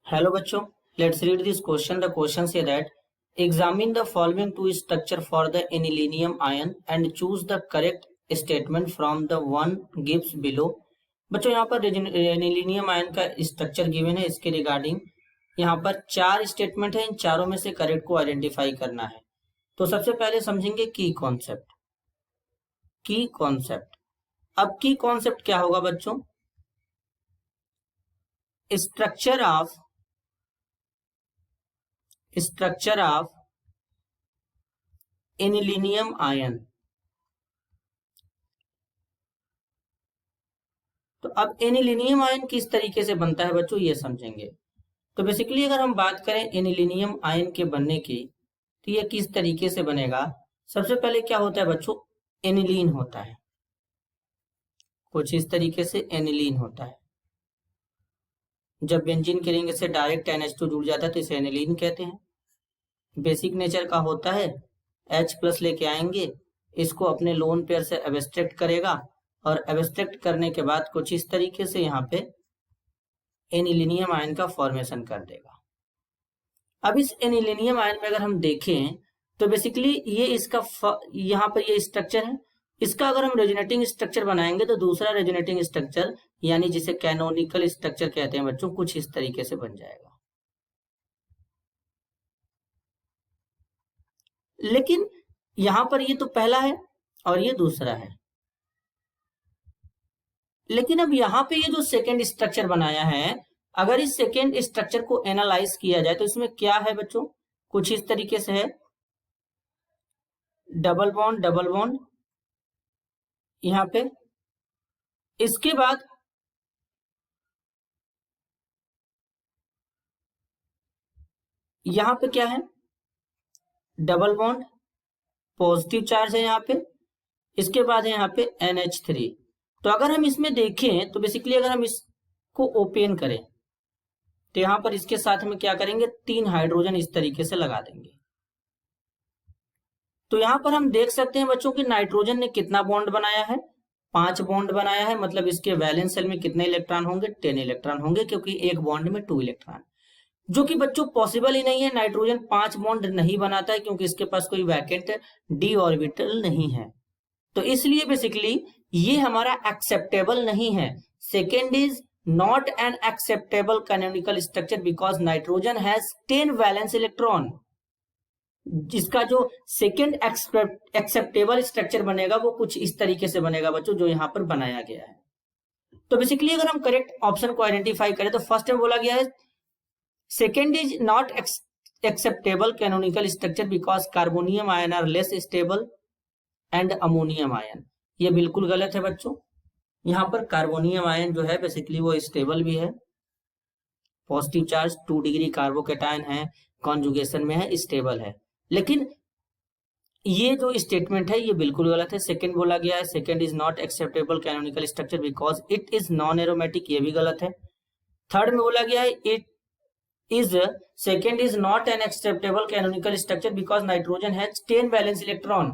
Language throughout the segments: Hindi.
Hello बच्चों, let's read this question. The question say that examine the following two structure for the anilinium ion and choose the correct statement from the one gives below. बच्चों यहाँ पर एनिलीनियम आयन का स्ट्रक्चर गिवन है, इसके रिगार्डिंग यहाँ पर चार स्टेटमेंट है, इन चारों में से करेक्ट को आइडेंटिफाई करना है। तो सबसे पहले समझेंगे की कॉन्सेप्ट। अब की कॉन्सेप्ट क्या होगा बच्चों? Structure of anilinium ion. तो अब एनिलीनियम आयन किस तरीके से बनता है बच्चों, ये समझेंगे। तो बेसिकली अगर हम बात करें एनिलीनियम आयन के बनने की, तो ये किस तरीके से बनेगा। सबसे पहले क्या होता है बच्चों, एनिलीन होता है, कुछ इस तरीके से एनिलीन होता है। जब बेंजीन के रिंग से डायरेक्ट NH2 जुड़ जाता है तो इसे एनिलीन कहते हैं। बेसिक नेचर का होता है, H+ लेके आएंगे, इसको अपने लोन पेयर से एब्स्ट्रैक्ट करेगा और एब्स्ट्रैक्ट करने के बाद कुछ इस तरीके से यहाँ पे एनिलीनियम आयन का फॉर्मेशन कर देगा। अब इस एनिलीनियम आयन में अगर हम देखें तो बेसिकली ये इसका यहाँ पर ये स्ट्रक्चर है। इसका अगर हम रेजोनेटिंग स्ट्रक्चर बनाएंगे तो दूसरा रेजोनेटिंग स्ट्रक्चर यानी जिसे कैनोनिकल स्ट्रक्चर कहते हैं बच्चों, कुछ इस तरीके से बन जाएगा। लेकिन यहां पर ये तो पहला है और ये दूसरा है, लेकिन अब यहां पे ये जो सेकेंड स्ट्रक्चर बनाया है, अगर इस सेकेंड स्ट्रक्चर को एनालाइज किया जाए तो इसमें क्या है बच्चों, कुछ इस तरीके से है, डबल बॉन्ड यहां पे। इसके बाद यहां पे क्या है, डबल बॉन्ड, पॉजिटिव चार्ज है यहाँ पे। इसके बाद है यहाँ पे NH3। तो अगर हम इसमें देखें तो बेसिकली अगर हम इसको ओपन करें तो यहाँ पर इसके साथ में क्या करेंगे, 3 हाइड्रोजन इस तरीके से लगा देंगे। तो यहाँ पर हम देख सकते हैं बच्चों कि नाइट्रोजन ने कितना बॉन्ड बनाया है, 5 बॉन्ड बनाया है। मतलब इसके वैलेंस शेल में कितने इलेक्ट्रॉन होंगे, 10 इलेक्ट्रॉन होंगे, क्योंकि एक बॉन्ड में 2 इलेक्ट्रॉन, जो कि बच्चों पॉसिबल ही नहीं है। नाइट्रोजन 5 बॉन्ड नहीं बनाता है क्योंकि इसके पास कोई वैकेंट d ऑर्बिटल नहीं है। तो इसलिए बेसिकली ये हमारा एक्सेप्टेबल नहीं है। Second is not an acceptable canonical structure because nitrogen has 10 valence electron. जिसका जो सेकेंड एक्सेप्टेबल स्ट्रक्चर बनेगा वो कुछ इस तरीके से बनेगा बच्चों, जो यहाँ पर बनाया गया है। तो बेसिकली अगर हम करेक्ट ऑप्शन को आइडेंटिफाई करें तो फर्स्ट में बोला गया है second is not acceptable canonical structure because carbonium ion are less stable and ammonium ion. ये बिल्कुल गलत है बच्चों। यहाँ पर कार्बोनियम आयन जो है बेसिकली वो स्टेबल भी है, पॉजिटिव चार्ज 2 डिग्री कार्बोकेटायन है, कॉन्जुगेशन में है, स्टेबल है। लेकिन ये जो स्टेटमेंट है ये बिल्कुल गलत है। सेकंड बोला गया है second is not acceptable canonical structure because it is non aromatic, ये भी गलत है। थर्ड में बोला गया है it is second is not an acceptable canonical structure because nitrogen has 10 valence electron.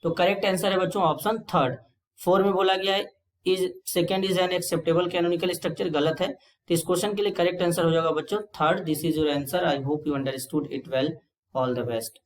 तो करेक्ट आंसर है बच्चों ऑप्शन थर्ड। 4 में बोला गया है is second is an acceptable canonical structure, गलत है। तो इस क्वेश्चन के लिए करेक्ट आंसर हो जाएगा बच्चों third. This is your answer. I hope you understood it well. All the best.